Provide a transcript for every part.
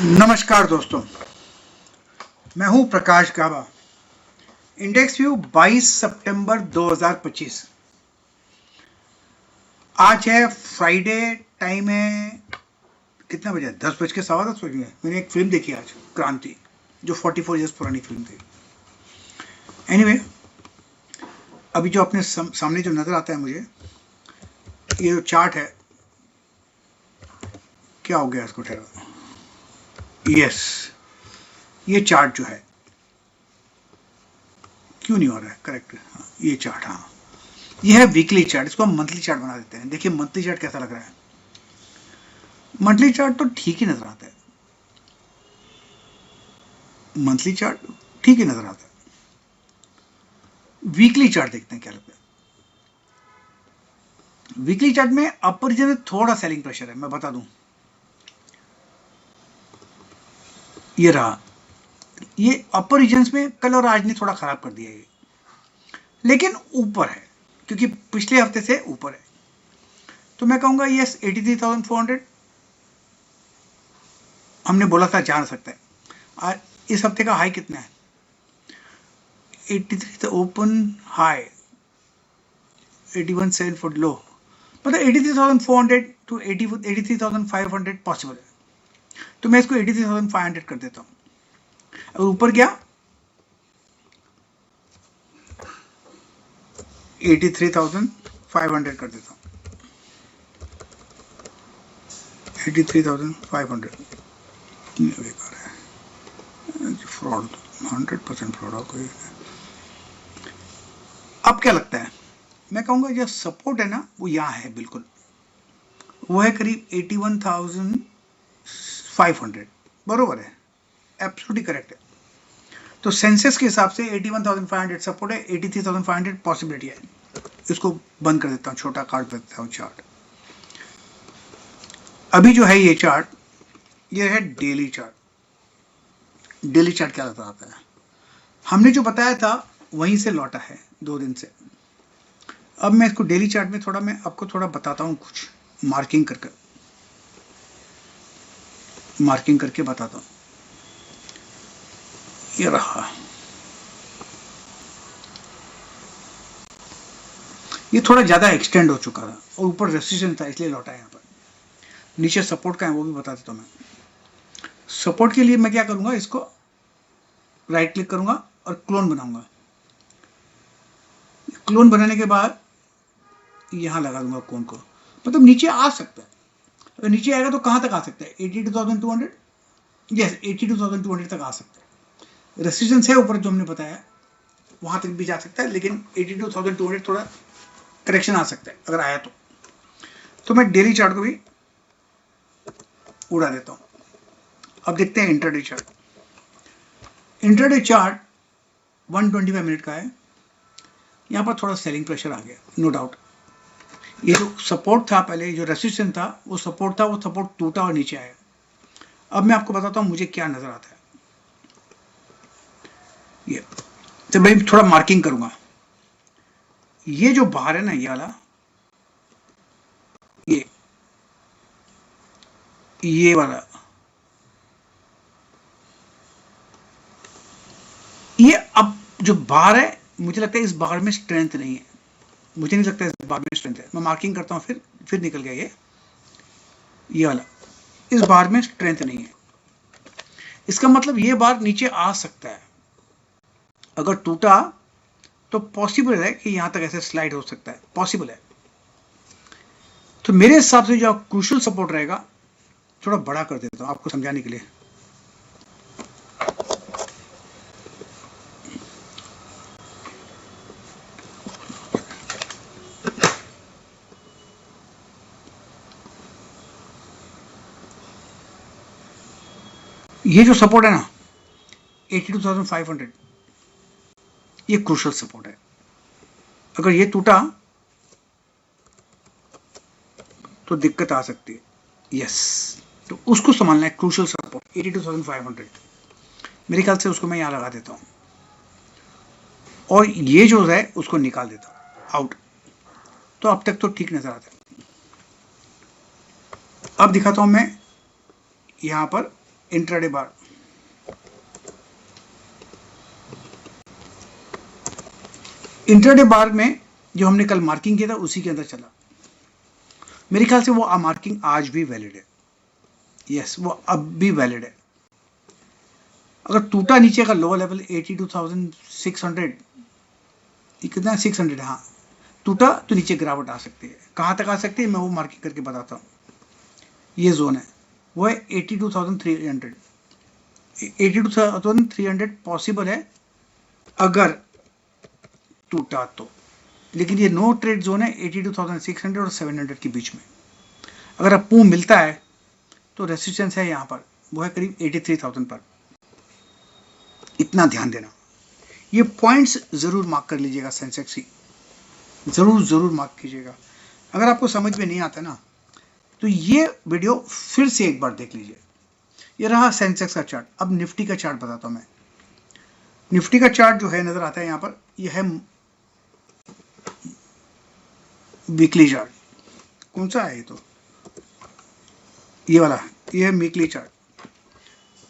नमस्कार दोस्तों, मैं हूं प्रकाश गाबा। इंडेक्स व्यू 22 सितंबर 2025। आज है फ्राइडे, टाइम है कितना बजे? 10:10 मैंने एक फिल्म देखी आज, क्रांति, जो 44 ईयर्स पुरानी फिल्म थी। एनीवे, अभी जो अपने सामने जो नजर आता है मुझे, ये जो चार्ट है, क्या हो गया इसको? ठहरा, यस, ये चार्ट जो है क्यों नहीं हो रहा है? करेक्ट, हाँ, ये चार्ट, हाँ, ये है वीकली चार्ट। इसको हम मंथली चार्ट बना देते हैं। देखिए मंथली चार्ट कैसा लग रहा है। मंथली चार्ट तो ठीक ही नजर आता है, मंथली चार्ट ठीक ही नजर आता है। वीकली चार्ट देखते हैं क्या लगता है। वीकली चार्ट में अपर रीजन में थोड़ा सेलिंग प्रेशर है, मैं बता दूं। ये रहा, ये अपर रीजन्स में कल और आज ने थोड़ा खराब कर दिया ये, लेकिन ऊपर है क्योंकि पिछले हफ्ते से ऊपर है। तो मैं कहूंगा यस, 83,400 हमने बोला था जा सकता है। आज इस हफ्ते का हाई कितना है? 83 ओपन, हाई 81,740 लो, मतलब 83,400 टू 83,500 पॉसिबल है। तो मैं इसको 83,500 कर देता हूं। अगर ऊपर गया 83,500 कर देता हूं। 83,500 बेकार है, फ्रॉड, 100% फ्रॉड हो कोई। अब क्या लगता है? मैं कहूंगा जो सपोर्ट है ना, वो यहां है, बिल्कुल वो है करीब 81,500, बरोबर है, एब्सोल्युटली करेक्ट है। तो सेंसेस के हिसाब से 81,500 सपोर्ट है, 83,500 पॉसिबिलिटी है। इसको बंद कर देता हूं, छोटा काट देता हूं चार्ट। अभी जो है ये चार्ट, ये है डेली चार्ट। डेली चार्ट क्या बताता है? हमने जो बताया था वहीं से लौटा है 2 दिन से। अब मैं इसको डेली चार्ट में थोड़ा, मैं आपको थोड़ा बताता हूं, कुछ मार्किंग करके बताता हूं। ये रहा, ये थोड़ा ज्यादा एक्सटेंड हो चुका था और ऊपर रेसिस्टेंस था, इसलिए लौटा है। यहाँ पर नीचे सपोर्ट का है, वो भी बता देता हूं मैं। सपोर्ट के लिए मैं क्या करूंगा, इसको राइट क्लिक करूंगा और क्लोन बनाऊंगा। क्लोन बनाने के बाद यहां लगा दूंगा कोन को, मतलब नीचे आ सकता है। अगर नीचे आएगा तो कहां तक आ सकता है? 82,200, यस, 82,200 तक आ सकता है। रेसिस्टेंस है ऊपर जो हमने बताया, वहां तक भी जा सकता है, लेकिन 82,200 थोड़ा करेक्शन आ सकता है अगर आया तो मैं डेली चार्ट को भी उड़ा देता हूं। अब देखते हैं intraday chart. Intraday chart 125 minute का है। यहां पर थोड़ा सेलिंग प्रेशर आ गया, नो डाउट। ये जो सपोर्ट था पहले, जो रेसिस्टेंस था, वो सपोर्ट टूटा और नीचे आया। अब मैं आपको बताता हूं मुझे क्या नजर आता है। ये तो मैं थोड़ा मार्किंग करूंगा। ये जो बाहर है ना, ये वाला, ये वाला, ये अब जो बार है, मुझे लगता है इस बार में स्ट्रेंथ नहीं है। मुझे नहीं लगता इस बार में स्ट्रेंथ है। मैं मार्किंग करता हूं, फिर निकल गया ये वाला। इस बार में स्ट्रेंथ नहीं है। इसका मतलब ये बार नीचे आ सकता है। अगर टूटा तो पॉसिबल है कि यहां तक ऐसे स्लाइड हो सकता है, पॉसिबल है। तो मेरे हिसाब से जो क्रूशियल सपोर्ट रहेगा, थोड़ा बड़ा कर देता हूं आपको समझाने के लिए। ये जो सपोर्ट है ना, 82,500, ये क्रूशियल सपोर्ट है। अगर ये टूटा तो दिक्कत आ सकती है, यस। तो उसको संभालना है, क्रूशियल सपोर्ट 82,500। मेरे ख्याल से उसको मैं यहां लगा देता हूं और ये जो है उसको निकाल देता हूं आउट। तो अब तक तो ठीक नजर आता है। अब दिखाता हूं मैं यहां पर इंट्राडे बार, इंट्राडे बार में जो हमने कल मार्किंग किया था उसी के अंदर चला। मेरे ख्याल से वो मार्किंग आज भी वैलिड है। यस, वो अब भी वैलिड है। अगर टूटा नीचे का लोअर लेवल 82,600, कितना 600, हाँ, टूटा तो नीचे गिरावट आ सकती है। कहाँ तक आ सकती है मैं वो मार्किंग करके बताता हूँ। ये जोन है, वो है 82,300। 82,300 पॉसिबल है अगर टूटा तो, लेकिन ये नो ट्रेड जोन है 82,600 और 700 के बीच में। अगर अप मूव मिलता है तो रेसिस्टेंस है यहाँ पर, वो है करीब 83,000 पर। इतना ध्यान देना, ये पॉइंट्स जरूर मार्क कर लीजिएगा। सेंसेक्स ही जरूर मार्क कीजिएगा। अगर आपको समझ में नहीं आता ना तो ये वीडियो फिर से एक बार देख लीजिए। ये रहा सेंसेक्स का चार्ट। अब निफ्टी का चार्ट बताता हूं मैं। निफ्टी का चार्ट जो है नजर आता है यहाँ पर, यह है वीकली चार्ट। कौन सा है ये? तो ये वाला, ये है वीकली चार्ट।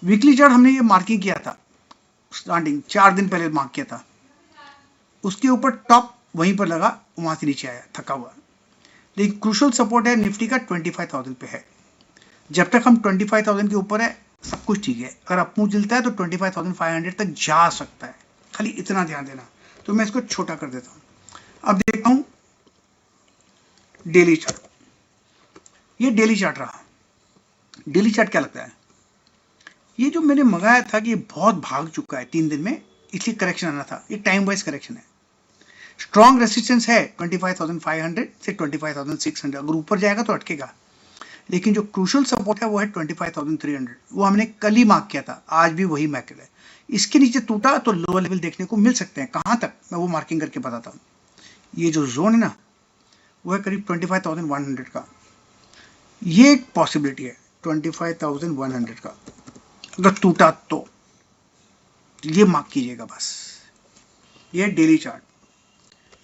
वीकली चार्ट हमने ये मार्किंग किया था स्टार्टिंग 4 दिन पहले मार्क किया था। उसके ऊपर टॉप वहीं पर लगा, वहां से नीचे आया थका हुआ। लेकिन क्रूशल सपोर्ट है निफ्टी का 25,000 पे है। जब तक हम 25,000 के ऊपर है सब कुछ ठीक है। अगर अप मूव चलता है तो 25,500 तक जा सकता है, खाली इतना ध्यान देना। तो मैं इसको छोटा कर देता हूं। अब देखता हूं डेली चार्ट। ये डेली चार्ट रहा। डेली चार्ट क्या लगता है? ये जो मैंने मंगाया था कि बहुत भाग चुका है 3 दिन में, इसलिए करेक्शन आना था। ये टाइम वाइज करेक्शन है। स्ट्रॉन्ग रेसिस्टेंस है 25,500 से 25,600। अगर ऊपर जाएगा तो अटकेगा, लेकिन जो क्रूशल सपोर्ट है वो है 25,300। वो हमने कल ही मार्क किया था, आज भी वही मार्क है। इसके नीचे टूटा तो लोअर लेवल देखने को मिल सकते हैं। कहां तक मैं वो मार्किंग करके बताता हूं। ये जो जोन है ना वो है करीब 25,100 का। ये एक पॉसिबिलिटी है 25,100 का। अगर टूटा तो ये मार्क कीजिएगा बस। ये डेली चार्ट।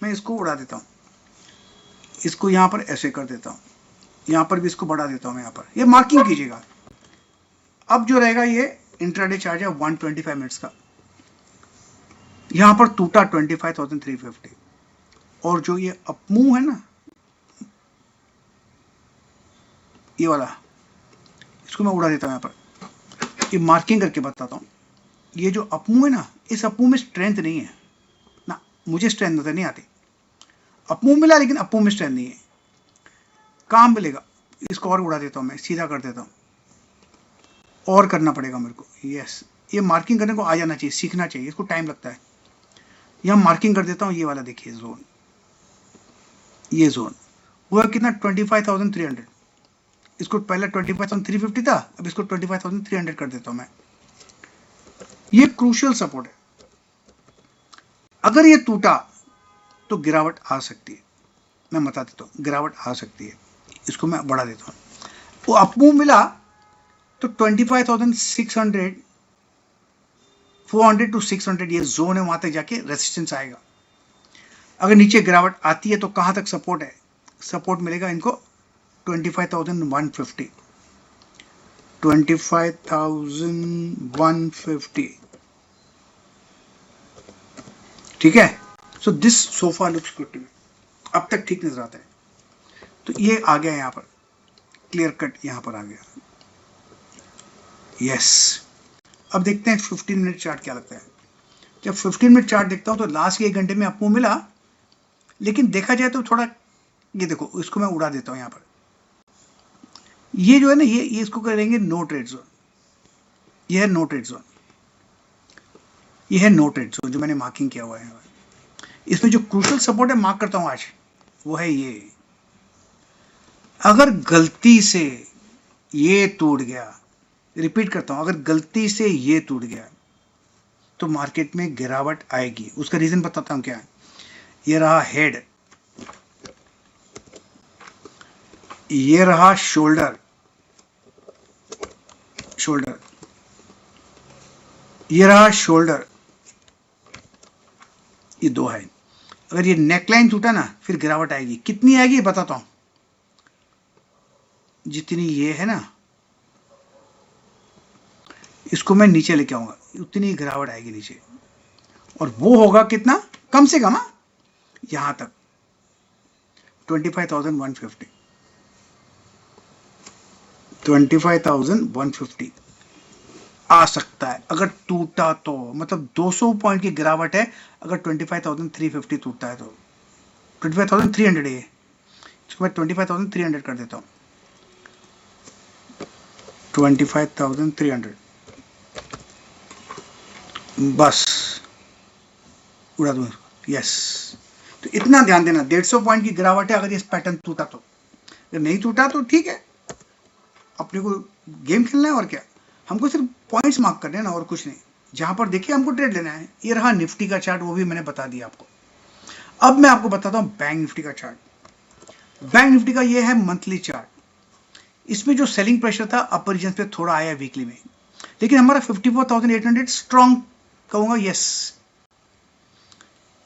मैं इसको उड़ा देता हूं, इसको यहां पर ऐसे कर देता हूं, यहां पर भी इसको बढ़ा देता हूं मैं। यहां पर ये मार्किंग कीजिएगा। अब जो रहेगा ये इंट्राडे चार्ज है 125 मिनट्स का। यहां पर टूटा 25,350। और जो ये अपमूव है ना, ये वाला, इसको मैं उड़ा देता हूं। यहां पर ये मार्किंग करके बताता हूं। ये जो अपमूव है ना, इस अपमूव में स्ट्रेंथ नहीं है ना, मुझे स्ट्रेंथ नजर नहीं आती। अपमूव मिला लेकिन अपमूव में स्ट्रेंथ नहीं है। काम मिलेगा। इसको और उड़ा देता हूं मैं, सीधा कर देता हूं। और करना पड़ेगा मेरे को। यस, ये मार्किंग करने को आ जाना चाहिए, सीखना चाहिए, इसको टाइम लगता है। यहां मार्किंग कर देता हूं। ये वाला देखिए जोन, ये जोन वो है कितना 25,300। इसको पहले 25,350 था, अब इसको 25,300 कर देता हूं मैं। ये क्रूशियल सपोर्ट है। अगर ये टूटा तो गिरावट आ सकती है। मैं बता देता हूं, गिरावट आ सकती है। इसको मैं बढ़ा देता हूं। वो अपमूव मिला तो 25,600, 400 to 600 ये जोन है, वहां तक जाके रेसिस्टेंस आएगा। अगर नीचे गिरावट आती है तो कहां तक सपोर्ट है? सपोर्ट मिलेगा इनको 25,150, 25,150। ठीक है। So this sofa looks good to me. अब तक ठीक नजर आता है। तो ये आ गया यहां पर, क्लियर कट यहां पर आ गया। यस, अब देखते हैं 15 मिनट चार्ट क्या लगता है। जब 15 मिनट चार्ट देखता हूं तो लास्ट के 1 घंटे में अपमूव मिला, लेकिन देखा जाए तो थोड़ा, ये देखो, इसको मैं उड़ा देता हूं। यहां पर ये जो है ना, ये इसको करेंगे नो ट्रेड जोन। ये है नो ट्रेड जोन, ये है नो ट्रेड जोन जो मैंने मार्किंग किया हुआ है। इसमें जो क्रूशियल सपोर्ट है मार्क करता हूं आज, वो है ये। अगर गलती से ये टूट गया, रिपीट करता हूं, अगर गलती से ये टूट गया तो मार्केट में गिरावट आएगी। उसका रीजन बताता हूं क्या है। ये रहा हेड, ये रहा शोल्डर, शोल्डर, ये रहा शोल्डर, ये दो है। अगर ये नेकलाइन टूटा ना फिर गिरावट आएगी। कितनी आएगी बताता हूं। जितनी ये है ना, इसको मैं नीचे लेके आऊंगा, उतनी गिरावट आएगी नीचे, और वो होगा कितना, कम से कम यहां तक 25,150, 25,150 आ सकता है अगर टूटा तो। मतलब 200 पॉइंट की गिरावट है, अगर 25,350 टूटता है तो 25,300 है, इसको मैं 25,300 कर देता हूं, 25,300 बस उड़ा दूं इसको। यस, तो इतना ध्यान देना, 150 पॉइंट की गिरावट है अगर ये पैटर्न टूटा तो, अगर नहीं टूटा तो ठीक है, अपने को गेम खेलना है और क्या, हमको सिर्फ पॉइंट्स मार्क करने हैं ना, और कुछ नहीं। जहां पर देखिए हमको ट्रेड लेना है, ये रहा निफ्टी का चार्ट, वो भी मैंने बता दिया आपको। अब मैं आपको बताता हूं बैंक निफ्टी का चार्ट। बैंक निफ्टी का ये है मंथली चार्ट। इसमें जो सेलिंग प्रेशर था अपर रीजन पे थोड़ा आया वीकली में, लेकिन हमारा 54,800 स्ट्रॉन्ग कहूंगा, यस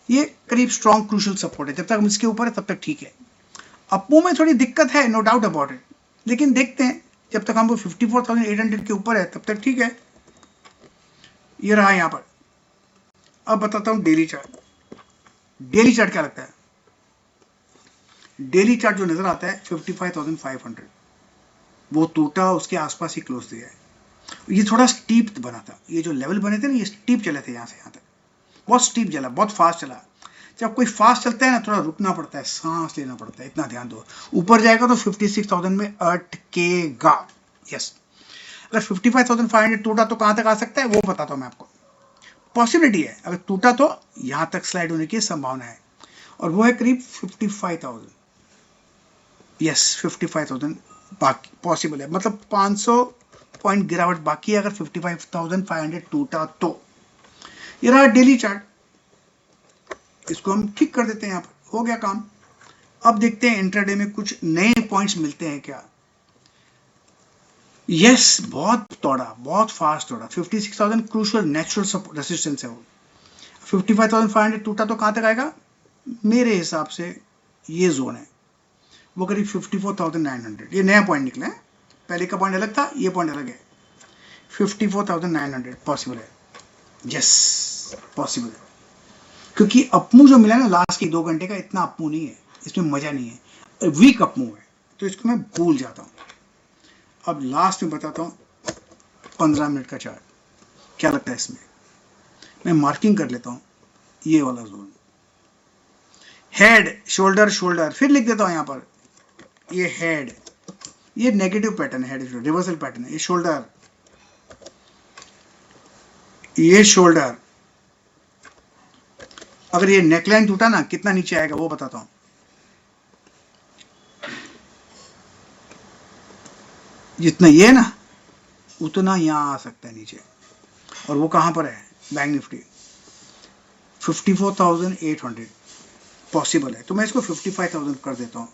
ये करीब स्ट्रॉन्ग क्रूशियल सपोर्ट है। जब तक हम इसके ऊपर है तब तक ठीक है। अपो में थोड़ी दिक्कत है, नो डाउट अबाउट इट, लेकिन देखते हैं, जब तक हमको 54,800 के ऊपर है तब तक ठीक है। ये रहा यहां पर। अब बताता हूं डेली चार्ट। डेली चार्ट क्या लगता है, डेली चार्ट जो नजर आता है 55,500, वो टूटा, उसके आसपास ही क्लोज दिया है। ये थोड़ा स्टीप बना था, ये जो लेवल बने थे ना, ये स्टीप चले थे, यहां से यहां तक बहुत स्टीप चला, बहुत फास्ट चला। जब कोई फास्ट चलता है ना, थोड़ा रुकना पड़ता है, सांस लेना पड़ता है, इतना ध्यान दो। ऊपर जाएगा तो 56,000 में अटकेगा। यस, अगर 55,500 टूटा तो कहां तक आ सकता है वो बताता हूं मैं आपको। पॉसिबिलिटी है, अगर टूटा तो यहां तक स्लाइड होने की संभावना है, और वो है करीब 55,000। यस, 55,000 बाकी पॉसिबल है, मतलब 500 पॉइंट गिरावट बाकी है अगर 55,500 टूटा तो। ये रहा डेली चार्ट, इसको हम ठीक कर देते हैं, यहां पर हो गया काम। अब देखते हैं इंट्राडे में कुछ नए पॉइंट्स मिलते हैं क्या। यस, बहुत तोड़ा, बहुत फास्ट तोड़ा। 56,000 क्रूशियल नेचुरल रेसिस्टेंस है वो। 55,500 टूटा तो कहां तक आएगा, मेरे हिसाब से ये जोन है, वो करीब 54,900। ये नया पॉइंट निकला है, पहले का पॉइंट अलग था, ये पॉइंट अलग है। 54,900 पॉसिबल है, यस पॉसिबल है, क्योंकि अपमू जो मिला है ना लास्ट के 2 घंटे का, इतना अपमू नहीं है, इसमें मजा नहीं है, वीक अपमू है, तो इसको मैं भूल जाता हूं। अब लास्ट में बताता हूं 15 मिनट का चार्ट, क्या लगता है इसमें, मैं मार्किंग कर लेता हूं, ये वाला जोन, हेड शोल्डर शोल्डर, फिर लिख देता हूं यहां पर, ये हेड, ये नेगेटिव पैटर्न है, हेड रिवर्सल पैटर्न है, ये शोल्डर, ये शोल्डर। अगर ये नेकलाइन टूटा ना, कितना नीचे आएगा वो बताता हूं। जितना ये ना, उतना यहां आ सकता है नीचे, और वो कहां पर है, बैंक निफ्टी 54,800 पॉसिबल है, तो मैं इसको 55,000 कर देता हूं।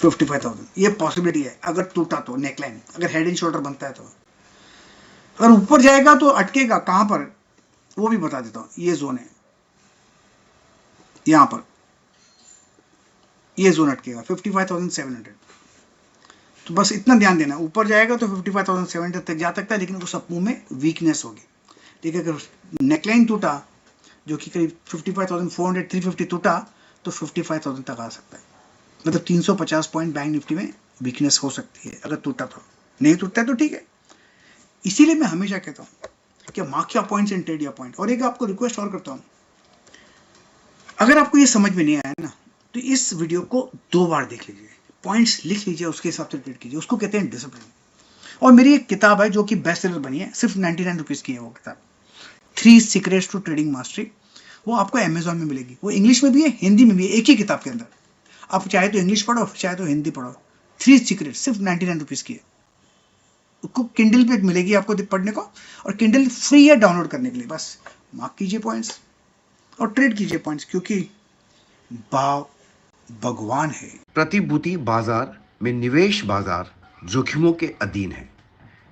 55,000 ये पॉसिबिलिटी है अगर टूटा तो, नेकलाइन अगर हेड एंड शोल्डर बनता है तो। अगर ऊपर जाएगा तो अटकेगा कहां पर, वो भी बता देता हूं। ये जोन है, यहां पर ये जोन अटकेगा 55,700। तो बस इतना ध्यान देना, ऊपर जाएगा तो 55,700 तक जा सकता है, लेकिन उस अपमू में वीकनेस होगी। ठीक है, अगर नेकलाइन टूटा जो कि करीब 55,400 350 टूटा, तो 55,000 तक आ सकता है, मतलब 350 पॉइंट बैंक निफ्टी में वीकनेस हो सकती है अगर टूटा तो। नहीं टूटता है तो ठीक है। इसीलिए मैं हमेशा कहता हूं कि mark your points and trade your point. और एक आपको रिक्वेस्ट और करता हूं, अगर आपको ये समझ में नहीं आया ना, तो इस वीडियो को 2 बार देख लीजिए, पॉइंट्स लिख लीजिए, उसके हिसाब से ट्रेड कीजिए, उसको कहते हैं डिसिप्लिन। और मेरी एक किताब है जो कि बेस्ट सेलर बनी है, सिर्फ 99 रुपीज की है वो किताब, 3 सीक्रेट्स टू ट्रेडिंग मास्टरी। वो आपको अमेजोन में मिलेगी, वो इंग्लिश में भी है, हिंदी में भी है, एक ही किताब के अंदर। आप चाहे तो इंग्लिश पढ़ो, चाहे तो हिंदी पढ़ो। 3 सीक्रेट सिर्फ 99 रुपीज की है। उसको किंडल पे मिलेगी आपको पढ़ने को, और किंडल फ्री है डाउनलोड करने के लिए। बस मार्क कीजिए पॉइंट्स और ट्रेड कीजिए पॉइंट्स, क्योंकि भाव भगवान है। प्रतिभूति बाजार में निवेश बाजार जोखिमों के अधीन है।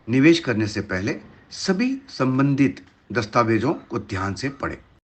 निवेश करने से पहले सभी संबंधित दस्तावेजों को ध्यान से पढ़ें।